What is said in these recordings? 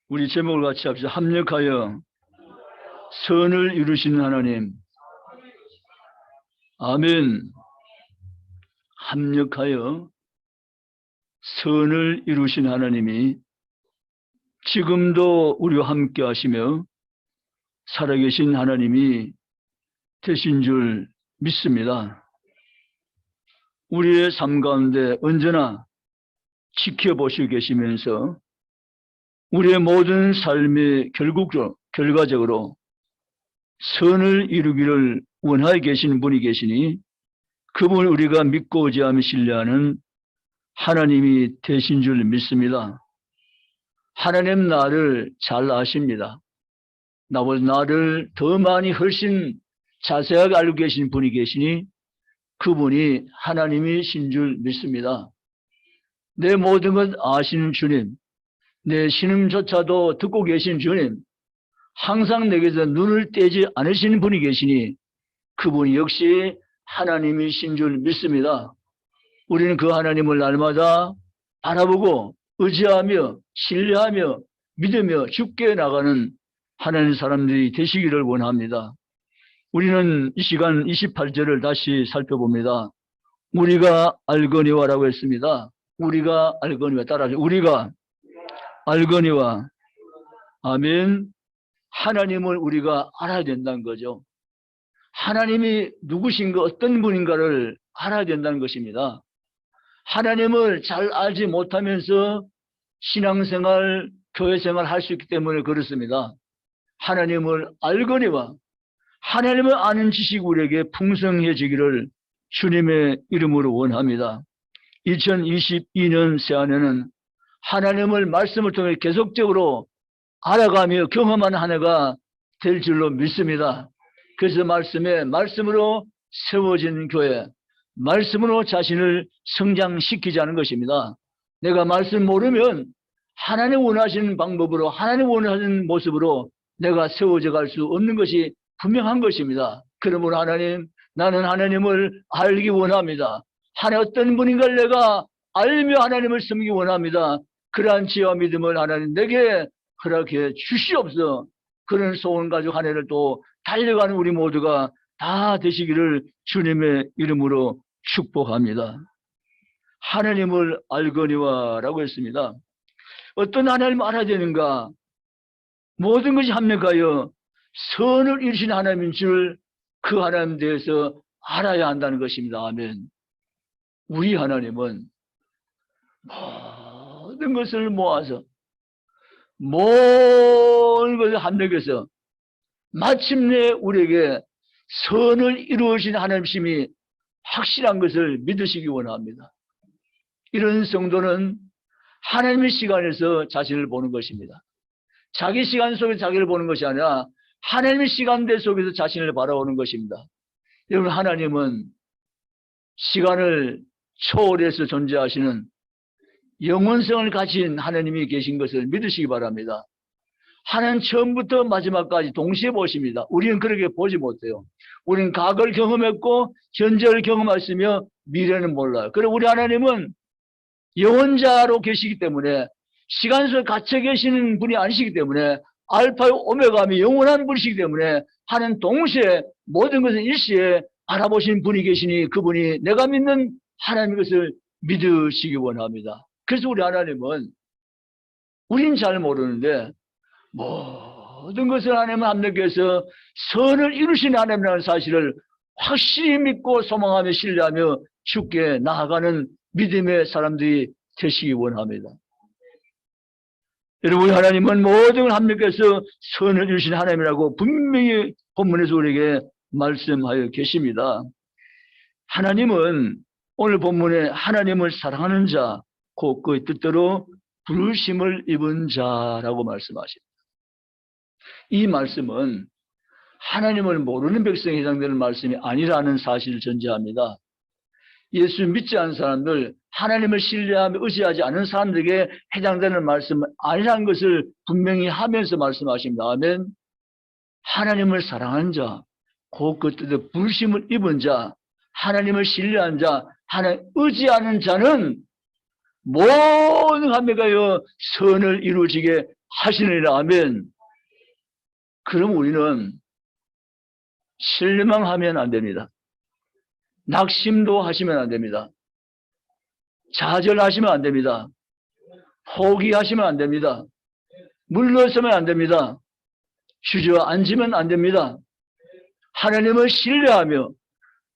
우리 제목을 같이 합시다. 합력하여 선을 이루시는 하나님. 아멘. 합력하여 선을 이루신 하나님이 지금도 우리와 함께 하시며 살아계신 하나님이 되신 줄 믿습니다. 우리의 삶 가운데 언제나 지켜보시고 계시면서 우리의 모든 삶의 결과적으로 선을 이루기를 원하여 계시는 분이 계시니 그분을 우리가 믿고 의지하며 신뢰하는 하나님이 되신 줄 믿습니다. 하나님 나를 잘 아십니다. 나보다 나를 더 많이 훨씬 자세하게 알고 계신 분이 계시니 그분이 하나님이신 줄 믿습니다. 내 모든 것 아시는 주님, 내 신음조차도 듣고 계신 주님, 항상 내게서 눈을 떼지 않으시는 분이 계시니 그분이 역시 하나님이신 줄 믿습니다. 우리는 그 하나님을 날마다 바라보고 의지하며 신뢰하며 믿으며 죽게 나가는 하나님 사람들이 되시기를 원합니다. 우리는 이 시간 28절을 다시 살펴봅니다. 우리가 알거니와라고 했습니다. 우리가 알거니와, 따라하세요. 우리가 알거니와. 아멘. 하나님을 우리가 알아야 된다는 거죠. 하나님이 누구신가, 어떤 분인가를 알아야 된다는 것입니다. 하나님을 잘 알지 못하면서 신앙생활, 교회생활 할 수 있기 때문에 그렇습니다. 하나님을 알거니와 하나님을 아는 지식이 우리에게 풍성해지기를 주님의 이름으로 원합니다. 2022년 새해에는 하나님을 말씀을 통해 계속적으로 알아가며 경험하는 한 해가 될 줄로 믿습니다. 그래서 말씀으로 세워진 교회, 말씀으로 자신을 성장시키자는 것입니다. 내가 말씀 모르면 하나님 원하시는 방법으로, 하나님 원하시는 모습으로 내가 세워져 갈 수 없는 것이 분명한 것입니다. 그러므로 하나님, 나는 하나님을 알기 원합니다. 하나님 어떤 분인가를 내가 알며 하나님을 섬기기 원합니다. 그러한 지혜와 믿음을 하나님 내게 허락해 주시옵소서. 그런 소원 가지고 한 해를 또 달려가는 우리 모두가 다 되시기를 주님의 이름으로 축복합니다. 하나님을 알거니와라고 했습니다. 어떤 하나님을 알아야 되는가? 모든 것이 합력하여 선을 이루신 하나님인 줄 그 하나님 대해서 알아야 한다는 것입니다. 아멘. 우리 하나님은 모든 것을 모아서 모든 것을 합력해서 마침내 우리에게 선을 이루어진 하나님심이 확실한 것을 믿으시기 원합니다. 이런 성도는 하나님의 시간에서 자신을 보는 것입니다. 자기 시간 속에서 자기를 보는 것이 아니라 하나님의 시간대 속에서 자신을 바라보는 것입니다. 여러분, 하나님은 시간을 초월해서 존재하시는 영원성을 가진 하나님이 계신 것을 믿으시기 바랍니다. 하나님 처음부터 마지막까지 동시에 보십니다. 우리는 그렇게 보지 못해요. 우리는 과거를 경험했고 현재를 경험했으며 미래는 몰라요. 그리고 우리 하나님은 영원자로 계시기 때문에 시간 속에 갇혀 계시는 분이 아니시기 때문에 알파요 오메가며 영원한 분이시기 때문에 하나님 동시에 모든 것을 일시에 알아보시는 분이 계시니 그분이 내가 믿는 하나님의 것을 믿으시기 원합니다. 그래서 우리 하나님은 우린 잘 모르는데 모든 것을 하나님은 합력해서 선을 이루신 하나님이라는 사실을 확실히 믿고 소망하며 신뢰하며 주께 나아가는 믿음의 사람들이 되시기 원합니다. 여러분, 하나님은 모든 걸 합력해서 선을 이루신 하나님이라고 분명히 본문에서 우리에게 말씀하여 계십니다. 하나님은 오늘 본문에 하나님을 사랑하는 자, 곧 그의 뜻대로 부르심을 입은 자라고 말씀하십니다. 이 말씀은 하나님을 모르는 백성에 해당되는 말씀이 아니라는 사실을 전제합니다. 예수 믿지 않는 사람들, 하나님을 신뢰하며 의지하지 않은 사람들에게 해당되는 말씀은 아니라는 것을 분명히 하면서 말씀하십니다. 아멘. 하나님을 사랑하는 자, 곧 그 뜻에 부르심을 입은 자, 하나님을 신뢰한 자, 하나님 의지하는 자는 모든 합력하여 선을 이루어지게 하시느니라. 아멘. 그럼 우리는 실망하면 안 됩니다. 낙심도 하시면 안 됩니다. 좌절하시면 안 됩니다. 포기하시면 안 됩니다. 물러서면 안 됩니다. 주저앉으면 안 됩니다. 하나님을 신뢰하며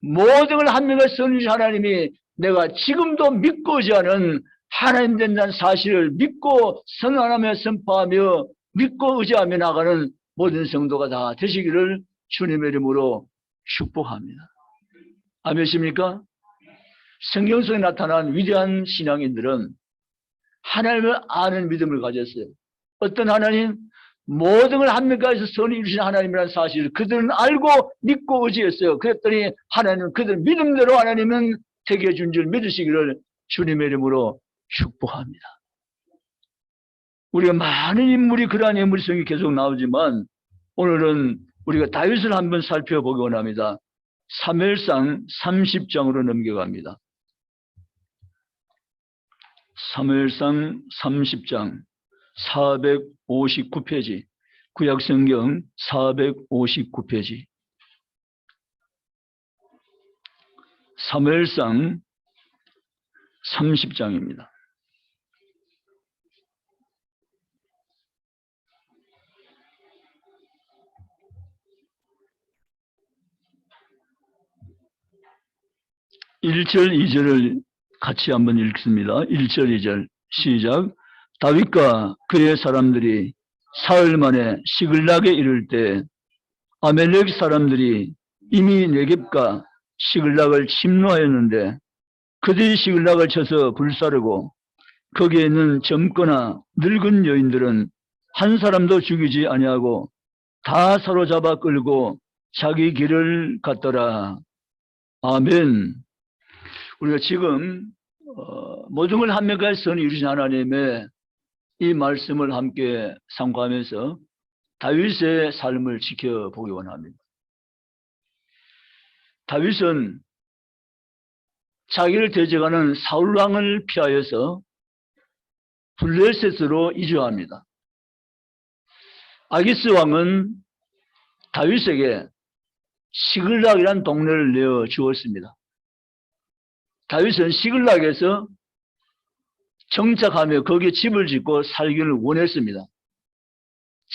모든 걸 한명을 선주신 하나님이 내가 지금도 믿고 의지하는 하나님 된다는 사실을 믿고 선언하며 선포하며 믿고 의지하며 나가는 모든 성도가 다 되시기를 주님의 이름으로 축복합니다. 아멘이십니까? 성경 속에 나타난 위대한 신앙인들은 하나님을 아는 믿음을 가졌어요. 어떤 하나님? 모든 걸 한명까지 선을 이루신 하나님이라는 사실을 그들은 알고 믿고 의지했어요. 그랬더니 하나님은 그들 믿음대로 하나님은 되게 해준 줄 믿으시기를 주님의 이름으로 축복합니다. 우리가 많은 인물이 그러한 인물이 성경에 계속 나오지만 오늘은 우리가 다윗을 한번 살펴보기 원합니다. 사무엘상 30장으로 넘겨갑니다. 사무엘상 30장 459페이지, 구약성경 459페이지. 사무엘상 30장입니다. (1절) (2절을) 같이 한번 읽습니다. 1절 2절 시작. 다윗과 그의 사람들이 사흘 만에 시글락에 이를 때 아멜렉 사람들이 이미 네겝과 시글락을 침노하였는데 그들이 시글락을 쳐서 불사르고 거기에 있는 젊거나 늙은 여인들은 한 사람도 죽이지 아니하고 다 사로잡아 끌고 자기 길을 갔더라. 아멘. 우리가 지금 모든 걸 한명까지 선을 이루신 하나님의 이 말씀을 함께 상고하면서 다윗의 삶을 지켜보기 원합니다. 다윗은 자기를 대적하는 사울왕을 피하여서 블레셋으로 이주합니다. 아기스 왕은 다윗에게 시글락이라는 동네를 내어 주었습니다. 다윗은 시글락에서 정착하며 거기에 집을 짓고 살기를 원했습니다.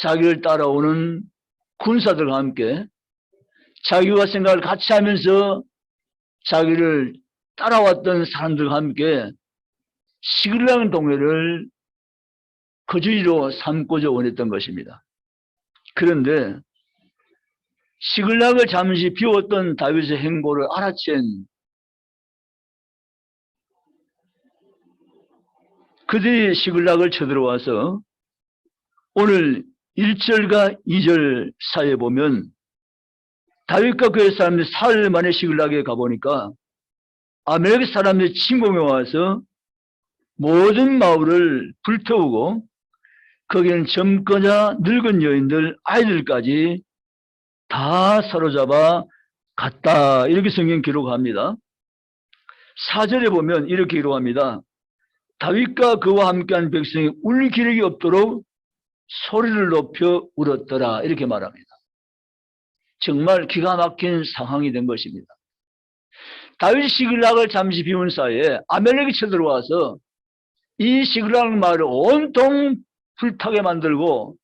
자기를 따라오는 군사들과 함께 자기와 생각을 같이 하면서 자기를 따라왔던 사람들과 함께 시글락 동네를 거주지로 삼고자 원했던 것입니다. 그런데 시글락을 잠시 비웠던 다윗의 행보를 알아챈 그들이 시글락을 쳐들어와서 오늘 1절과 2절 사이에 보면 다윗과 그의 사람들이 사흘 만에 시글락에 가보니까 아멜렉 사람들이 침공해 와서 모든 마을을 불태우고 거기는 젊거나 늙은 여인들, 아이들까지 다 사로잡아 갔다. 이렇게 성경 기록합니다. 4절에 보면 이렇게 기록합니다. 다윗과 그와 함께한 백성이 울 기력이 없도록 소리를 높여 울었더라. 이렇게 말합니다. 정말 기가 막힌 상황이 된 것입니다. 다윗이 시글락을 잠시 비운 사이에 아멜렉이 쳐들어와서 이 시글락 마을을 온통 불타게 만들고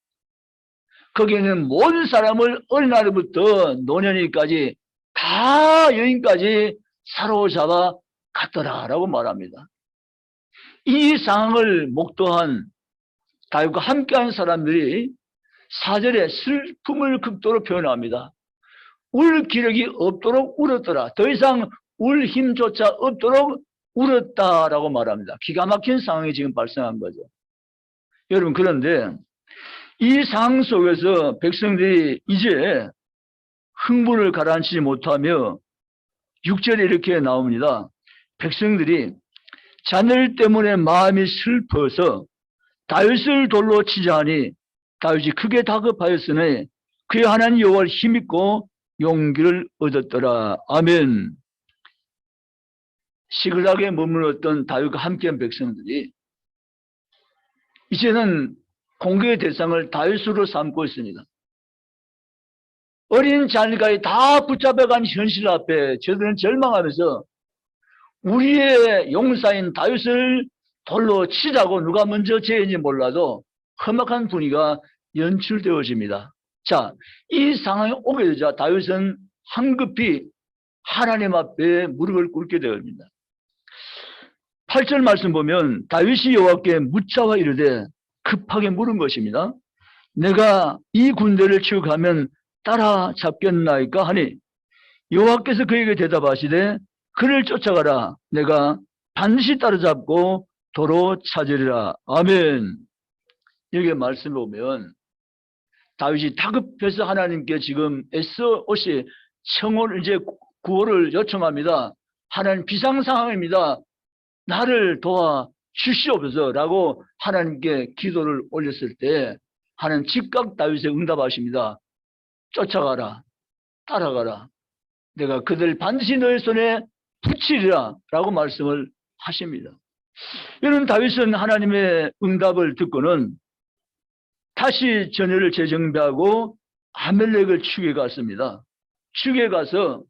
거기에는 모든 사람을 어린아이부터 노년이까지 다 여인까지 사로잡아 갔더라라고 말합니다. 이 상황을 목도한 다윗과 함께한 사람들이 4절에 슬픔을 극도로 표현합니다. 울 기력이 없도록 울었더라. 더 이상 울 힘조차 없도록 울었다라고 말합니다. 기가 막힌 상황이 지금 발생한 거죠. 여러분, 그런데 이 상황 속에서 백성들이 이제 흥분을 가라앉히지 못하며 6절에 이렇게 나옵니다. 백성들이 자녀들 때문에 마음이 슬퍼서 다윗을 돌로 치자 하니 다윗이 크게 다급하였으니 그의 하나님 여호와를 힘입고 용기를 얻었더라. 아멘. 시글락에 머물렀던 다윗과 함께한 백성들이 이제는 공격의 대상을 다윗으로 삼고 있습니다. 어린 자녀까지 다 붙잡아간 현실 앞에 저들은 절망하면서 우리의 용사인 다윗을 돌로 치자고 누가 먼저 제인지 몰라도 험악한 분위기가 연출되어집니다. 자, 이 상황이 오게 되자 다윗은 황급히 하나님 앞에 무릎을 꿇게 되었습니다. 8절 말씀 보면 다윗이 여호와께 묻자와 이르되 급하게 물은 것입니다. 내가 이 군대를 치우가면 따라잡겠나이까 하니 여호와께서 그에게 대답하시되 그를 쫓아가라. 내가 반드시 따라잡고 도로 찾으리라. 아멘. 여기 말씀을 보면 다윗이 다급해서 하나님께 지금 SOS 청원 이제 구호를 요청합니다. 하나님 비상 상황입니다. 나를 도와 주시옵소서라고 하나님께 기도를 올렸을 때 하나님 즉각 다윗에 응답하십니다. 쫓아가라. 따라가라. 내가 그들 반드시 너의 손에 붙이리라 라고 말씀을 하십니다. 이런 다윗은 하나님의 응답을 듣고는 다시 전열을 재정비하고 아멜렉을 추격해 갔습니다. 추격해 가서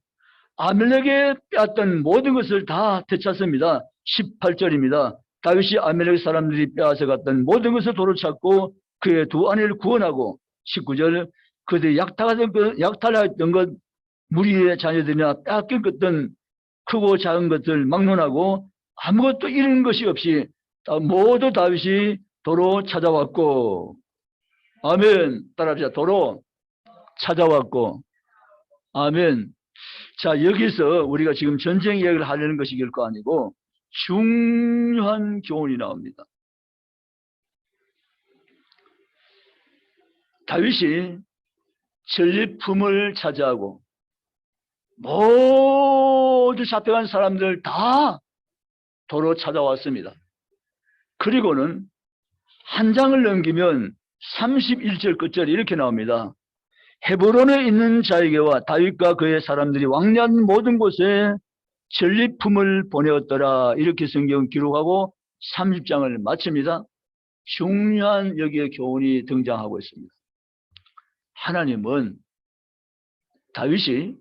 아멜렉에 빼앗던 모든 것을 다 되찾습니다. 18절입니다. 다윗이 아멜렉 사람들이 빼앗아 갔던 모든 것을 도로 찾고 그의 두 아내를 구원하고 19절 그들이 약탈하였던 것 무리의 자녀들이나 빼앗겼던 크고 작은 것들 막론하고 아무것도 잃은 것이 없이 모두 다윗이 도로 찾아왔고 아멘. 따라합시다. 도로 찾아왔고 아멘. 자, 여기서 우리가 지금 전쟁 이야기를 하려는 것이 결코 아니고 중요한 교훈이 나옵니다. 다윗이 전리품을 차지하고 모두 잡혀간 사람들 다 도로 찾아왔습니다. 그리고는 한 장을 넘기면 31절 끝절이 이렇게 나옵니다. 헤브론에 있는 자에게와 다윗과 그의 사람들이 왕래한 모든 곳에 전리품을 보내었더라. 이렇게 성경은 기록하고 30장을 마칩니다. 중요한 여기에 교훈이 등장하고 있습니다. 하나님은 다윗이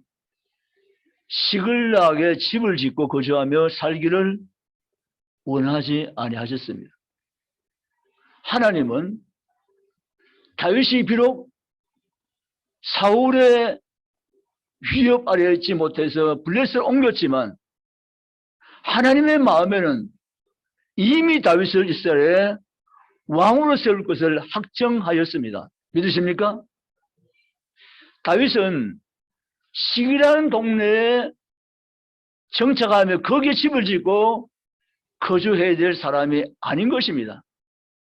시글락에 집을 짓고 거주하며 살기를 원하지 아니하셨습니다. 하나님은 다윗이 비록 사울의 위협 아래에 있지 못해서 블레셋을 옮겼지만 하나님의 마음에는 이미 다윗을 이스라엘의 왕으로 세울 것을 확정하였습니다. 믿으십니까? 다윗은 시기라는 동네에 정착하며 거기에 집을 짓고 거주해야 될 사람이 아닌 것입니다.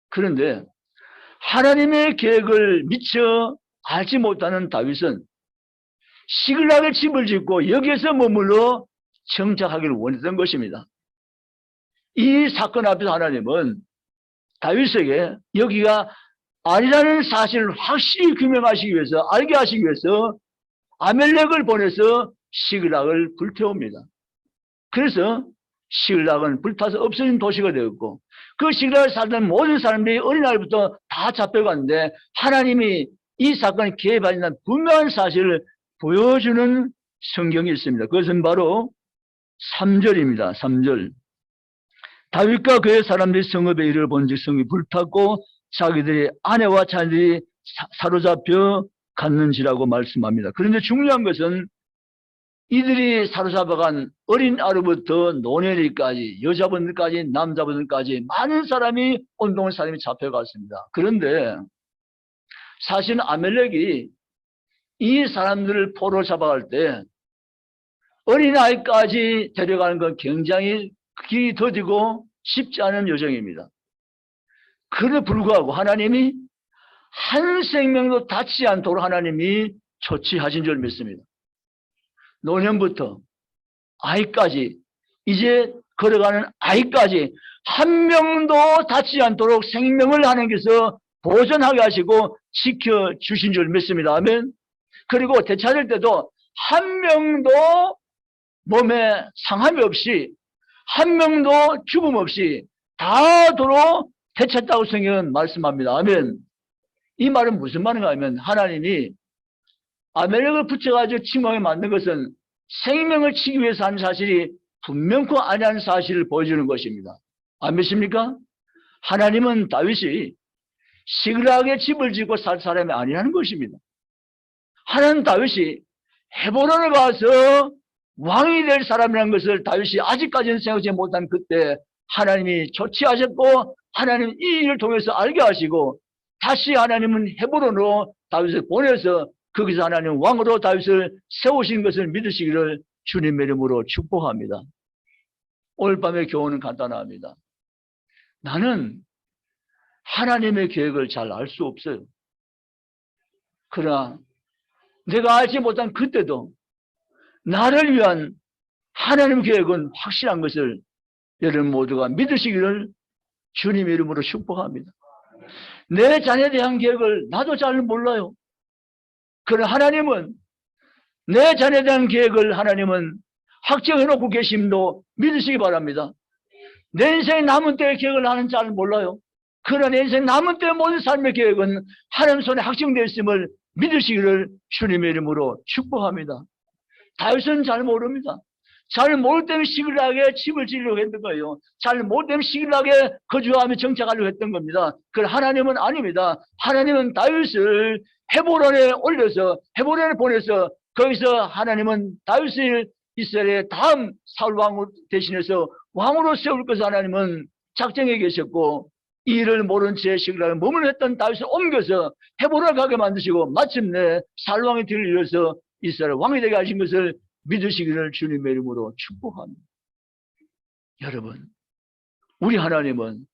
그런데 하나님의 계획을 미처 알지 못하는 다윗은 시글락에 집을 짓고 여기에서 머물러 정착하기를 원했던 것입니다. 이 사건 앞에서 하나님은 다윗에게 여기가 아니라는 사실을 확실히 규명하시기 위해서 알게 하시기 위해서 아멜렉을 보내서 시글락을 불태웁니다. 그래서 시글락은 불타서 없어진 도시가 되었고 그 시글락에 살던 모든 사람들이 어린아이부터 다 잡혀갔는데 하나님이 이 사건에 개입하신다는 분명한 사실을 보여주는 성경이 있습니다. 그것은 바로 3절입니다. 3절. 다윗과 그의 사람들이 성읍에 이르러 본즉 성이 불탔고 자기들의 아내와 자녀들이 사로잡혀 갔는지라고 말씀합니다. 그런데 중요한 것은 이들이 사로잡아간 어린 아이부터 노년이까지 여자분들까지 남자분들까지 많은 사람이 온동의 사람이 잡혀갔습니다. 그런데 사실 아멜렉이 이 사람들을 포로 잡아갈 때 어린아이까지 데려가는 건 굉장히 길이 더디고 쉽지 않은 여정입니다. 그럼에도 불구하고 하나님이 한 생명도 닿지 않도록 하나님이 조치하신 줄 믿습니다. 노년부터 아이까지 이제 걸어가는 아이까지 한 명도 닿지 않도록 생명을 하나님께서 보존하게 하시고 지켜주신 줄 믿습니다. 아멘. 그리고 되찾을 때도 한 명도 몸에 상함이 없이 한 명도 죽음 없이 다 도로 되찾다고 성경은 말씀합니다. 아멘. 이 말은 무슨 말인가 하면 하나님이 아멜렉을 붙여가지고 침공에 만든 것은 생명을 치기 위해서 하는 사실이 분명코 아니라는 사실을 보여주는 것입니다. 안 믿습니까? 하나님은 다윗이 시글락에 집을 짓고 살 사람이 아니라는 것입니다. 하나님 다윗이 헤브론을 가서 왕이 될 사람이라는 것을 다윗이 아직까지는 생각지 못한 그때 하나님이 조치하셨고 하나님 이 일을 통해서 알게 하시고 다시 하나님은 헤브론으로 다윗을 보내서 거기서 하나님 왕으로 다윗을 세우신 것을 믿으시기를 주님의 이름으로 축복합니다. 오늘 밤의 교훈은 간단합니다. 나는 하나님의 계획을 잘 알 수 없어요. 그러나 내가 알지 못한 그때도 나를 위한 하나님 계획은 확실한 것을 여러분 모두가 믿으시기를 주님의 이름으로 축복합니다. 내 자녀에 대한 계획을 나도 잘 몰라요. 그러나 하나님은 내 자녀에 대한 계획을 하나님은 확정해놓고 계심도 믿으시기 바랍니다. 내 인생 남은 때의 계획을 나는 잘 몰라요. 그러나 내 인생 남은 때의 모든 삶의 계획은 하나님 손에 확정되어 있음을 믿으시기를 주님의 이름으로 축복합니다. 다윗은 잘 모릅니다. 잘 모를 때문에 시글락에 집을 지으려고 했던 거예요. 잘 모를 때문에 시글락에 거주하며 정착하려고 했던 겁니다. 그러나 하나님은 아닙니다. 하나님은 다윗을 헤브론에 올려서 헤브론에 보내서 거기서 하나님은 다윗을 이스라엘의 다음 사울 왕 대신해서 왕으로 세울 것을 하나님은 작정해 계셨고 이 일을 모른 채 시글락에 머물러 했던 다윗을 옮겨서 헤브론을 가게 만드시고 마침내 사울 왕의 뒤를 이어서 이스라엘 왕이 되게 하신 것을 믿으시기를 주님의 이름으로 축복합니다. 여러분, 우리 하나님은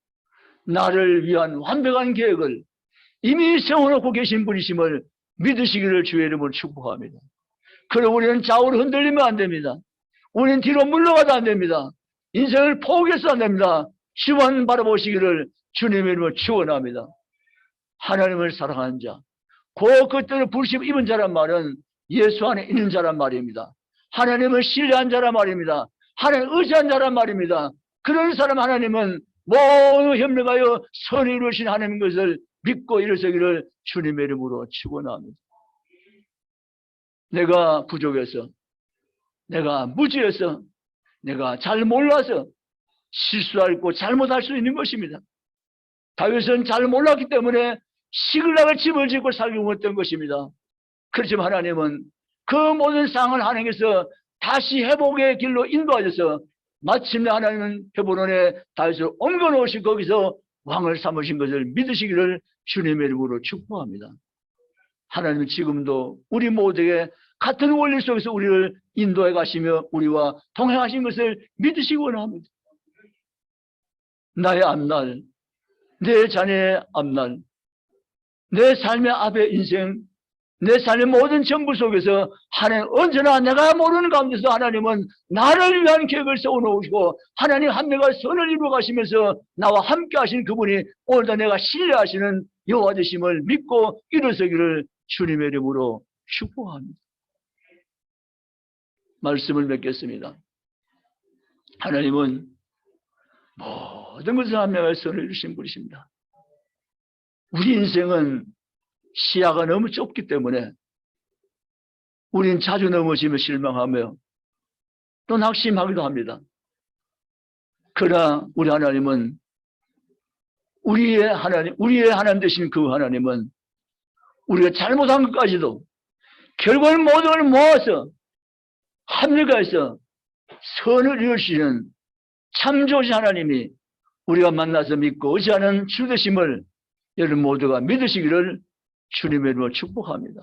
나를 위한 완벽한 계획을 이미 세워놓고 계신 분이심을 믿으시기를 주의 이름으로 축복합니다. 그럼 우리는 좌우로 흔들리면 안 됩니다. 우리는 뒤로 물러가도 안 됩니다. 인생을 포기해서 안 됩니다. 주만 바라보시기를 주님의 이름으로 축원합니다. 하나님을 사랑하는 자, 그 그때를 부르심 입은 자란 말은 예수 안에 있는 자란 말입니다. 하나님을 신뢰한 자란 말입니다. 하나님 의지한 자란 말입니다. 그런 사람 하나님은 모두 협력하여 선을 이루신 하나님 것을 믿고 일어서기를 주님의 이름으로 축원합니다. 내가 부족해서, 내가 무지해서, 내가 잘 몰라서 실수하고 잘못할 수 있는 것입니다. 다윗은 잘 몰랐기 때문에 시글락을 집을 짓고 살기 못했던 것입니다. 그렇지만 하나님은 그 모든 상황을 하나님께서 다시 회복의 길로 인도하셔서 마침내 하나님은 헤브론에 다윗을 옮겨 놓으시고 거기서 왕을 삼으신 것을 믿으시기를 주님의 이름으로 축복합니다. 하나님은 지금도 우리 모두에게 같은 원리 속에서 우리를 인도해 가시며 우리와 동행하신 것을 믿으시기 원합니다. 나의 앞날, 내 자녀의 앞날, 내 삶의 앞의 인생, 내 삶의 모든 전부 속에서 하나님 언제나 내가 모르는 가운데서 하나님은 나를 위한 계획을 세워놓으시고 하나님 한명과 선을 이루어 가시면서 나와 함께 하신 그분이 오늘도 내가 신뢰하시는 여호와 되심을 믿고 일어서기를 주님의 이름으로 축복합니다. 말씀을 맺겠습니다. 하나님은 모든 것을 한명과 선을 이루신 분이십니다. 우리 인생은 시야가 너무 좁기 때문에 우리는 자주 넘어지며 실망하며 또 낙심하기도 합니다. 그러나 우리 하나님은 우리의 하나님 되신 그 하나님은 우리가 잘못한 것까지도 결국은 모든 걸 모아서 합력해서 선을 이루시는 참 좋으신 하나님이 우리가 만나서 믿고 의지하는 주 되심을 여러분 모두가 믿으시기를 주님의 이름으로 축복합니다.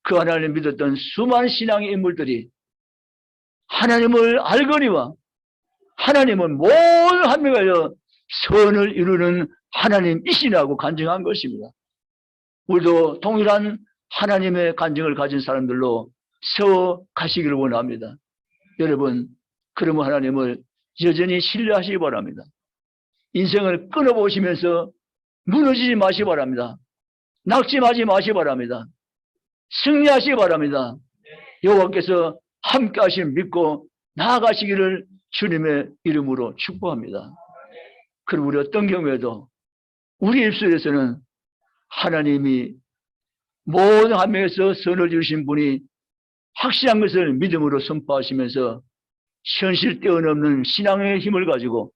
그 하나님을 믿었던 수많은 신앙의 인물들이 하나님을 알거니와 하나님은 모든 합력하여 선을 이루는 하나님이시라고 간증한 것입니다. 우리도 동일한 하나님의 간증을 가진 사람들로 세워 가시기를 원합니다. 여러분, 그러면 하나님을 여전히 신뢰하시기 바랍니다. 인생을 끊어보시면서 무너지지 마시기 바랍니다. 낙심하지 마시기 바랍니다. 승리하시기 바랍니다. 여호와께서 함께 하시는 믿고 나아가시기를 주님의 이름으로 축복합니다. 그럼 우리 어떤 경우에도 우리 입술에서는 하나님이 모든 한 명에서 선을 이루신 분이 확실한 것을 믿음으로 선포하시면서 현실 뛰어넘는 신앙의 힘을 가지고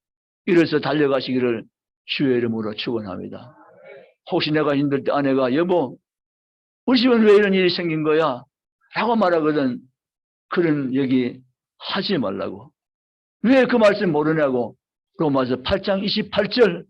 일어서 달려가시기를 주의 이름으로 축원합니다. 혹시 내가 힘들 때 아내가 여보 우리 집은 왜 이런 일이 생긴 거야? 라고 말하거든. 그런 얘기 하지 말라고. 왜 그 말씀 모르냐고. 로마서 8장 28절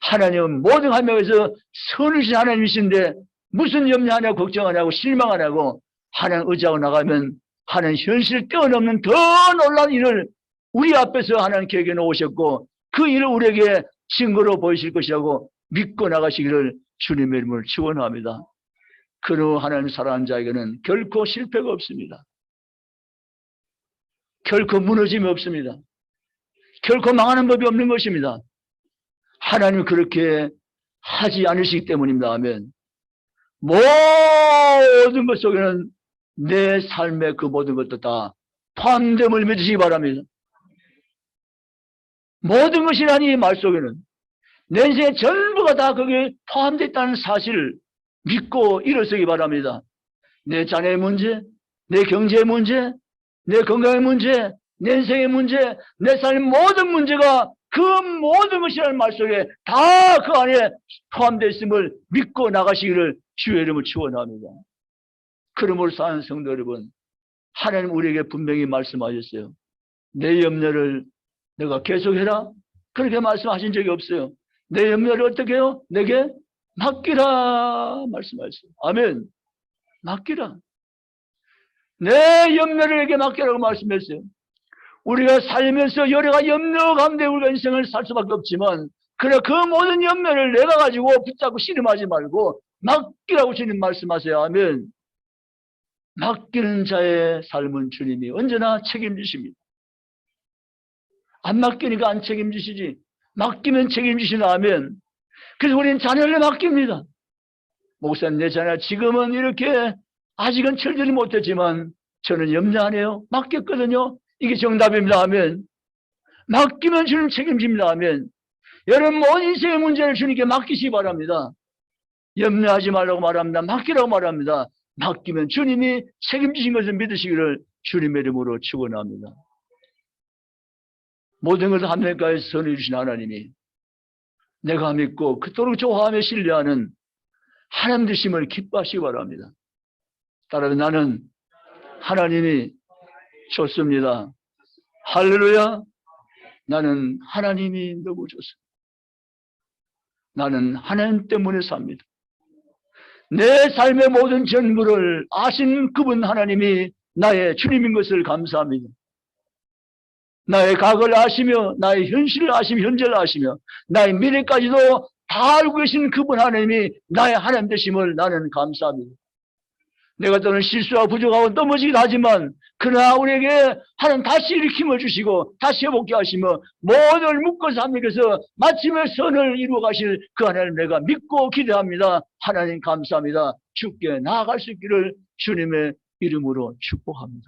하나님은 모든 한 명에서 선우신 하나님이신데 무슨 염려하냐고 걱정하냐고 실망하냐고 하나님 의지하고 나가면 하나님 현실 뛰어넘는 더 놀라운 일을 우리 앞에서 하나님 계획해 놓으셨고 그 일을 우리에게 증거로 보이실 것이라고 믿고 나가시기를 주님의 이름으로 축원합니다. 그러 하나님 사랑하는 자에게는 결코 실패가 없습니다. 결코 무너짐이 없습니다. 결코 망하는 법이 없는 것입니다. 하나님은 그렇게 하지 않으시기 때문입니다. 아멘. 모든 것 속에는 내 삶의 그 모든 것도 다 포함됨을 믿으시기 바랍니다. 모든 것이라니 이 말 속에는 내 인생의 전부가 다 거기에 포함되어 있다는 사실을 믿고 일어서기 바랍니다. 내 자녀의 문제, 내 경제의 문제, 내 건강의 문제, 내 인생의 문제, 내 삶의 모든 문제가 그 모든 것이라는 말 속에 다 그 안에 포함되어 있음을 믿고 나가시기를 주의 이름을 축원합니다. 그러므로 사는 성도 여러분, 하나님 우리에게 분명히 말씀하셨어요. 내 염려를 내가 계속해라. 그렇게 말씀하신 적이 없어요. 내 염려를 어떻게 해요? 내게 맡기라 말씀하셨어요. 아멘. 맡기라. 내 염려를 내게 맡기라고 말씀했어요. 우리가 살면서 여러 가지 염려 가운데 우리가 인생을 살 수밖에 없지만 그래 그 모든 염려를 내가 가지고 붙잡고 씨름하지 말고 맡기라고 주님 말씀하세요. 아멘. 맡기는 자의 삶은 주님이 언제나 책임지십니다. 안 맡기니까 안 책임지시지. 맡기면 책임지시나 하면 그래서 우리는 자녀를 맡깁니다. 목사님 내 자녀 지금은 이렇게 아직은 철들이 못했지만 저는 염려 안 해요. 맡겼거든요. 이게 정답입니다 하면 맡기면 주님 책임집니다 하면 여러분 모든 인생의 문제를 주님께 맡기시기 바랍니다. 염려하지 말라고 말합니다. 맡기라고 말합니다. 맡기면 주님이 책임지신 것을 믿으시기를 주님의 이름으로 축원합니다. 모든 것을 하나님께서 선을 주신 하나님이 내가 믿고 그토록 좋아하며 신뢰하는 하나님 되심을 기뻐하시기 바랍니다. 따라서 나는 하나님이 좋습니다. 할렐루야. 나는 하나님이 너무 좋습니다. 나는 하나님 때문에 삽니다. 내 삶의 모든 전부를 아신 그분 하나님이 나의 주님인 것을 감사합니다. 나의 과거를 아시며 나의 현실을 아시며 현재를 아시며 나의 미래까지도 다 알고 계신 그분 하나님이 나의 하나님 되심을 나는 감사합니다. 내가 또는 실수하고 부족하고 넘어지기도 하지만 그러나 우리에게 하나님 다시 일으킴을 주시고 다시 회복케 하시며 모든 묶어서 하나님께서 마침내 선을 이루어 가실 그 하나님 내가 믿고 기대합니다. 하나님 감사합니다. 주께 나아갈 수 있기를 주님의 이름으로 축복합니다.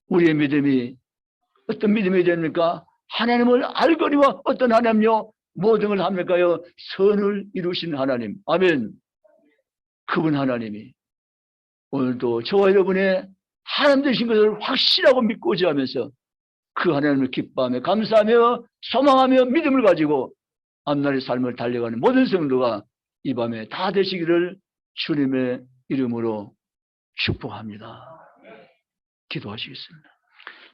우리의 믿음이 어떤 믿음이 됩니까? 하나님을 알거니와 어떤 하나님요? 모든 걸 합니까요? 선을 이루신 하나님. 아멘. 그분 하나님이 오늘도 저와 여러분의 하나님 되신 것을 확실하고 믿고 의지하면서 그 하나님을 기뻐하며 감사하며 소망하며 믿음을 가지고 앞날의 삶을 달려가는 모든 성도가 이 밤에 다 되시기를 주님의 이름으로 축복합니다. 기도하시겠습니다.